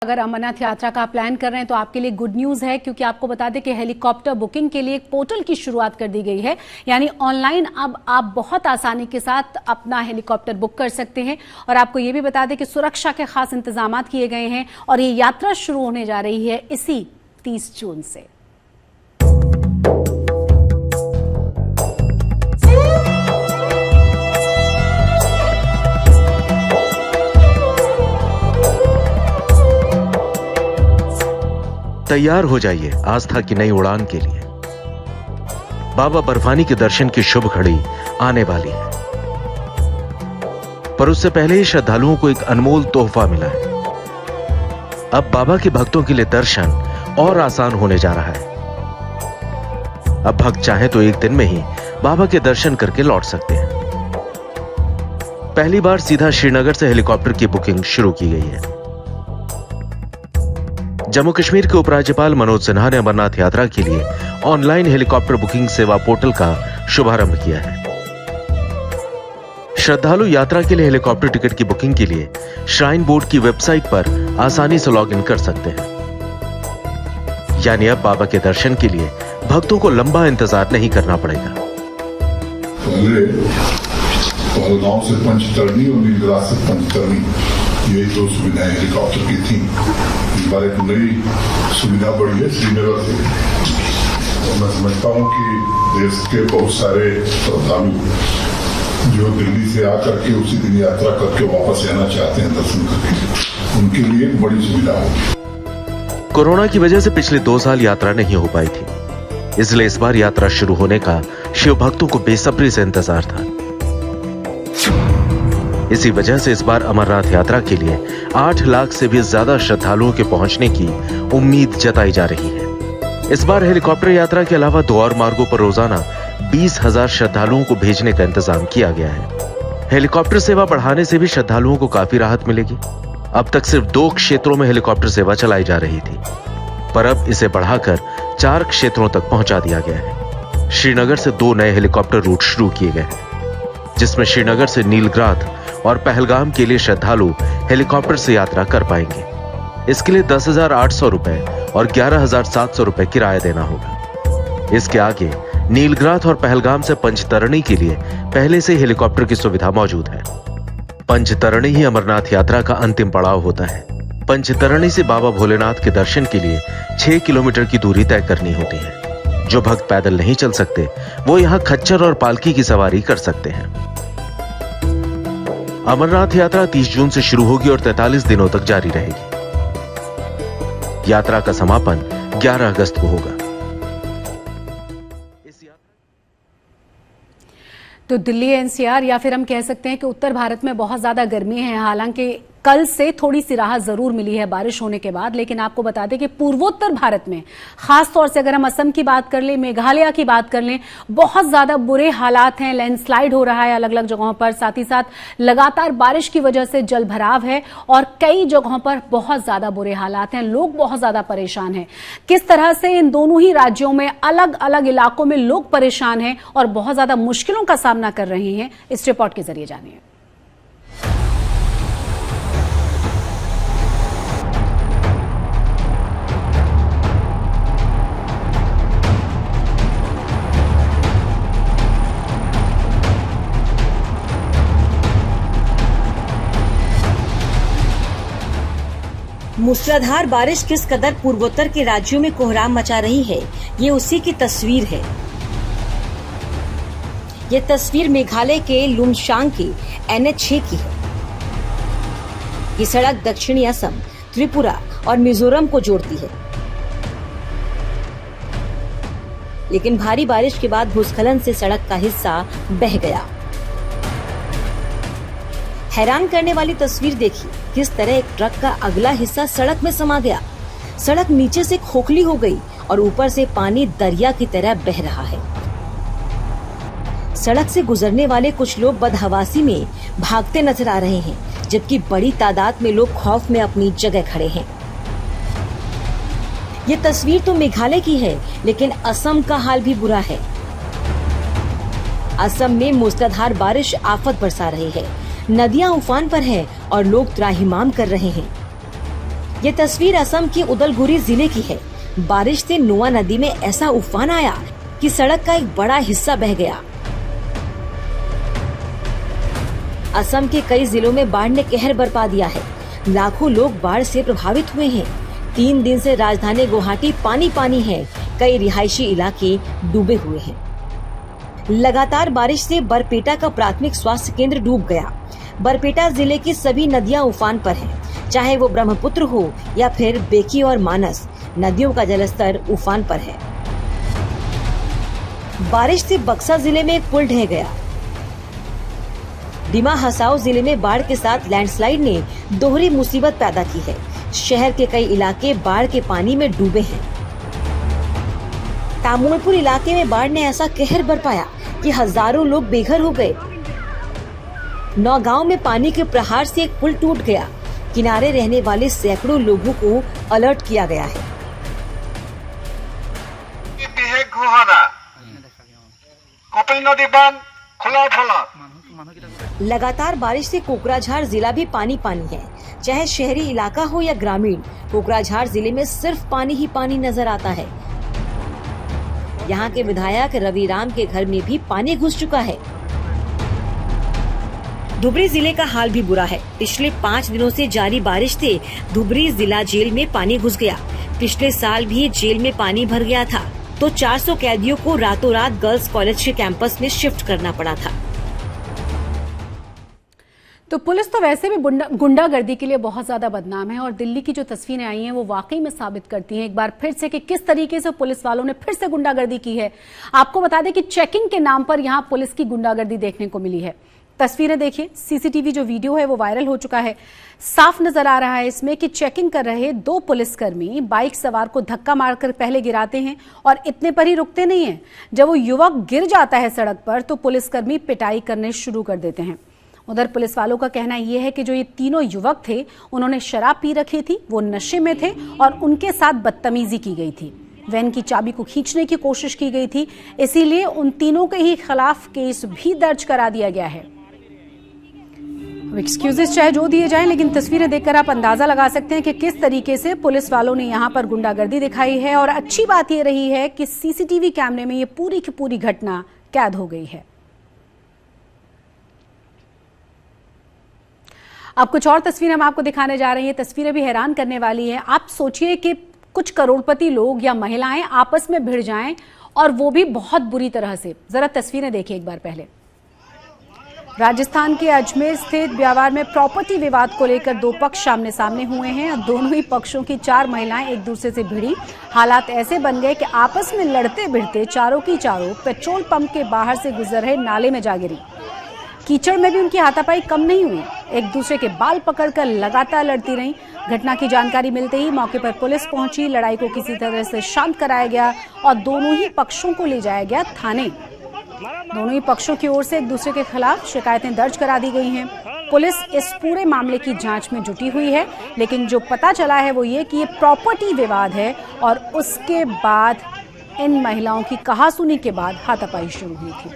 अगर अमरनाथ यात्रा का प्लान कर रहे हैं तो आपके लिए गुड न्यूज है, क्योंकि आपको बता दें कि हेलीकॉप्टर बुकिंग के लिए एक पोर्टल की शुरुआत कर दी गई है। यानी ऑनलाइन अब आप बहुत आसानी के साथ अपना हेलीकॉप्टर बुक कर सकते हैं। और आपको ये भी बता दें कि सुरक्षा के खास इंतजाम किए गए हैं और ये यात्रा शुरू होने जा रही है इसी 30 जून से। तैयार हो जाइए आस्था की नई उड़ान के लिए। बाबा बर्फानी के दर्शन की शुभ घड़ी आने वाली है, पर उससे पहले ही श्रद्धालुओं को एक अनमोल तोहफा मिला है। अब बाबा के भक्तों के लिए दर्शन और आसान होने जा रहा है। अब भक्त चाहे तो एक दिन में ही बाबा के दर्शन करके लौट सकते हैं। पहली बार सीधा श्रीनगर से हेलीकॉप्टर की बुकिंग शुरू की गई है। जम्मू कश्मीर के उपराज्यपाल मनोज सिन्हा ने अमरनाथ यात्रा के लिए ऑनलाइन हेलीकॉप्टर बुकिंग सेवा पोर्टल का शुभारंभ किया है। श्रद्धालु यात्रा के लिए हेलीकॉप्टर टिकट की बुकिंग के लिए श्राइन बोर्ड की वेबसाइट पर आसानी से लॉग इन कर सकते हैं। यानी अब बाबा के दर्शन के लिए भक्तों को लंबा इंतजार नहीं करना पड़ेगा। पहले पहलगांव से पंचतरणी और नीलगिरास से पंचतरणी, ये दो सुविधाएं हेलीकॉप्टर की थी। इस बार एक नई सुविधा बढ़ी है श्रीनगर से। और मैं समझता हूँ कि देश के बहुत सारे श्रद्धालु जो दिल्ली से आकर के उसी दिन यात्रा करके वापस आना चाहते हैं दर्शन करके, उनके लिए एक बड़ी सुविधा होगी। कोरोना की वजह से पिछले 2 साल यात्रा नहीं हो पाई थी, इसलिए इस बार यात्रा शुरू होने का शिव भक्तों को बेसब्री से इंतजार था। इसी वजह से इस बार अमरनाथ यात्रा के लिए 8 लाख से भी ज्यादा श्रद्धालुओं के पहुंचने की उम्मीद जताई जा रही है। इस बार हेलीकॉप्टर यात्रा के अलावा 2 और मार्गों पर रोजाना 20,000 श्रद्धालुओं को भेजने का इंतजाम किया गया है। हेलीकॉप्टर सेवा बढ़ाने से भी श्रद्धालुओं को काफी राहत मिलेगी। अब तक सिर्फ 2 क्षेत्रों में हेलीकॉप्टर सेवा चलाई जा रही थी, पर अब इसे बढ़ाकर 4 क्षेत्रों तक पहुंचा दिया गया है। श्रीनगर से 2 नए हेलीकॉप्टर रूट शुरू किए गए हैं, जिसमें श्रीनगर से नीलगिरास और पहलगाम के लिए श्रद्धालु हेलीकॉप्टर से यात्रा कर पाएंगे। इसके लिए 10,800 रुपए और 11,700 रुपए किराया देना होगा। इसके आगे नीलगिरास और पहलगाम से पंचतरणी के लिए पहले से हेलीकॉप्टर की सुविधा मौजूद है। पंचतरणी ही अमरनाथ यात्रा का अंतिम पड़ाव होता है। पंचतरणी से बाबा भोलेनाथ के दर्शन के लिए 6 किलोमीटर की दूरी तय करनी होती है। जो भक्त पैदल नहीं चल सकते वो यहाँ खच्चर और पालकी की सवारी कर सकते हैं। अमरनाथ यात्रा 30 जून से शुरू होगी और 43 दिनों तक जारी रहेगी। यात्रा का समापन 11 अगस्त को होगा। तो दिल्ली एनसीआर या फिर हम कह सकते हैं कि उत्तर भारत में बहुत ज्यादा गर्मी है। हालांकि कल से थोड़ी सी राहत जरूर मिली है बारिश होने के बाद, लेकिन आपको बता दें कि पूर्वोत्तर भारत में खास तौर से अगर हम असम की बात कर लें, मेघालय की बात कर लें, बहुत ज्यादा बुरे हालात हैं। लैंडस्लाइड हो रहा है अलग अलग जगहों पर, साथ ही साथ लगातार बारिश की वजह से जल भराव है और कई जगहों पर बहुत ज्यादा बुरे हालात हैं। लोग बहुत ज्यादा परेशान हैं। किस तरह से इन दोनों ही राज्यों में अलग अलग इलाकों में लोग परेशान हैं और बहुत ज्यादा मुश्किलों का सामना कर रहे हैं, इस रिपोर्ट के जरिए जानिए। मूसलाधार बारिश किस कदर पूर्वोत्तर के राज्यों में कोहराम मचा रही है, ये उसी की तस्वीर है। ये तस्वीर मेघालय के लुमशांग की NH6 की है। ये सड़क दक्षिणी असम, त्रिपुरा और मिजोरम को जोड़ती है, लेकिन भारी बारिश के बाद भूस्खलन से सड़क का हिस्सा बह गया। हैरान करने वाली तस्वीर देखिए, किस तरह एक ट्रक का अगला हिस्सा सड़क में समा गया। सड़क नीचे से खोखली हो गई और ऊपर से पानी दरिया की तरह बह रहा है। सड़क से गुजरने वाले कुछ लोग बदहवासी में भागते नजर आ रहे हैं, जबकि बड़ी तादाद में लोग खौफ में अपनी जगह खड़े हैं। ये तस्वीर तो मेघालय की है, लेकिन असम का हाल भी बुरा है। असम में मूसलाधार बारिश आफत बरसा रही है। नदियां उफान पर हैं और लोग त्राहिमाम कर रहे हैं। ये तस्वीर असम के उदलगुरी जिले की है। बारिश से नुआ नदी में ऐसा उफान आया कि सड़क का एक बड़ा हिस्सा बह गया। असम के कई जिलों में बाढ़ ने कहर बरपा दिया है। लाखों लोग बाढ़ से प्रभावित हुए हैं। 3 दिन से राजधानी गुवाहाटी पानी पानी है। कई रिहायशी इलाके डूबे हुए हैं। लगातार बारिश से बरपेटा का प्राथमिक स्वास्थ्य केंद्र डूब गया। बरपेटा जिले की सभी नदियां उफान पर हैं, चाहे वो ब्रह्मपुत्र हो या फिर बेकी और मानस, नदियों का जलस्तर उफान पर है। बारिश से बक्सा जिले में एक पुल ढह गया। डिमा हसाओ जिले में बाढ़ के साथ लैंडस्लाइड ने दोहरी मुसीबत पैदा की है। शहर के कई इलाके बाढ़ के पानी में डूबे हैं। तामुलपुर इलाके में बाढ़ ने ऐसा कहर बरपाया कि हजारों लोग बेघर हो गए। नौगांव में पानी के प्रहार से एक पुल टूट गया। किनारे रहने वाले सैकड़ों लोगों को अलर्ट किया गया है। लगातार बारिश से कोकराझार जिला भी पानी पानी है। चाहे शहरी इलाका हो या ग्रामीण, कोकराझार जिले में सिर्फ पानी ही पानी नजर आता है। यहाँ के विधायक रवि राम के घर में भी पानी घुस चुका है। धुबरी जिले का हाल भी बुरा है। पिछले 5 दिनों से जारी बारिश से धुबरी जिला जेल में पानी घुस गया। पिछले साल भी जेल में पानी भर गया था, तो 400 कैदियों को रातों रात गर्ल्स कॉलेज के कैंपस में शिफ्ट करना पड़ा था। तो पुलिस तो वैसे भी गुंडागर्दी के लिए बहुत ज्यादा बदनाम है और दिल्ली की जो तस्वीरें आई हैं वो वाकई में साबित करती हैं एक बार फिर से कि किस तरीके से पुलिस वालों ने फिर से गुंडागर्दी की है। आपको बता दें कि चेकिंग के नाम पर यहां पुलिस की गुंडागर्दी देखने को मिली है। तस्वीरें देखिए, सीसीटीवी जो वीडियो है वो वायरल हो चुका है। साफ नजर आ रहा है इसमें कि चेकिंग कर रहे 2 पुलिसकर्मी बाइक सवार को धक्का मारकर पहले गिराते हैं और इतने पर ही रुकते नहीं हैं। जब वो युवक गिर जाता है सड़क पर तो पुलिसकर्मी पिटाई करने शुरू कर देते हैं। उधर पुलिस वालों का कहना यह है कि जो ये तीनों युवक थे उन्होंने शराब पी रखी थी, वो नशे में थे और उनके साथ बदतमीजी की गई थी। वैन की चाबी को खींचने की कोशिश की गई थी, इसीलिए उन तीनों के ही खिलाफ केस भी दर्ज करा दिया गया है। एक्सक्यूजेस चाहे जो दिए जाएं, लेकिन तस्वीरें देखकर आप अंदाजा लगा सकते हैं कि किस तरीके से पुलिस वालों ने यहां पर गुंडागर्दी दिखाई है। और अच्छी बात यह रही है कि सीसीटीवी कैमरे में ये पूरी की पूरी घटना कैद हो गई है। अब कुछ और तस्वीरें हम आपको दिखाने जा रहे हैं। तस्वीरें भी हैरान करने वाली है। आप सोचिए कि कुछ करोड़पति लोग या महिलाएं आपस में भिड़ जाएं और वो भी बहुत बुरी तरह से। जरा तस्वीरें देखिए एक बार पहले। राजस्थान के अजमेर स्थित ब्यावर में प्रॉपर्टी विवाद को लेकर 2 पक्ष आमने सामने हुए हैं और दोनों ही पक्षों की 4 महिलाएं एक दूसरे से भिड़ी। हालात ऐसे बन गए कि आपस में लड़ते भिड़ते चारों की चारों पेट्रोल पंप के बाहर से गुजर रहे नाले में जा गिरी। कीचड़ में भी उनकी हाथापाई कम नहीं हुई, एक दूसरे के बाल पकड़कर लगातार लड़ती रहीं। घटना की जानकारी मिलते ही मौके पर पुलिस पहुंची। लड़ाई को किसी तरह से शांत कराया गया और दोनों ही पक्षों को ले जाया गया थाने। दोनों ही पक्षों की ओर से एक दूसरे के खिलाफ शिकायतें दर्ज करा दी गई हैं। पुलिस इस पूरे मामले की जांच में जुटी हुई है, लेकिन जो पता चला है वो ये कि ये प्रॉपर्टी विवाद है और उसके बाद इन महिलाओं की कहासुनी के बाद हाथापाई शुरू हुई थी।